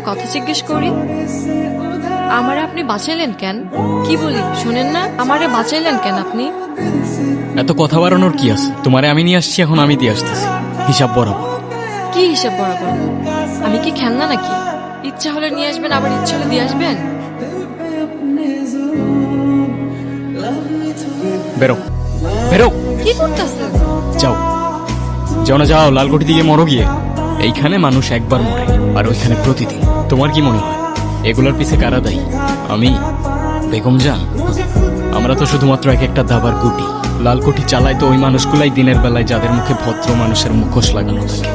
কথা জিজ্ঞেস করি? আমারে আপনি বাঁচাইলেন কেন? কি বলি শোনেন না? আমারে বাঁচাইলেন কেন আপনি? এত কথা বাড়ানোর কি আছে? তোমারে আমি নিয়ে আসছি, এখন আমি দিয়ে আসতেছি হিসাব বরাবর। কি হিসাব বরাবর? আমি কি খেলনা নাকি? ইচ্ছা হলে নিয়ে আসবেন, আবার ইচ্ছা হলে দিয়ে আসবেন। বেরো বেরো। কি করতেছেন? যাও যাও না, যাও। লালকুঠি দিকে মরো গিয়ে। এইখানে মানুষ একবার মরে, আর ওইখানে প্রতিদিন। তোমার কি মনে হয় এগুলোর পিছে কারা দায়ী? আমি? বেগম জান? আমরা তো শুধুমাত্র এক একটা দাবার গুটি। লালকুঠি চালায় তো ওই মানুষগুলাই দিনের বেলায় যাদের মুখে ভদ্র মানুষের মুখোশ লাগানো থাকে।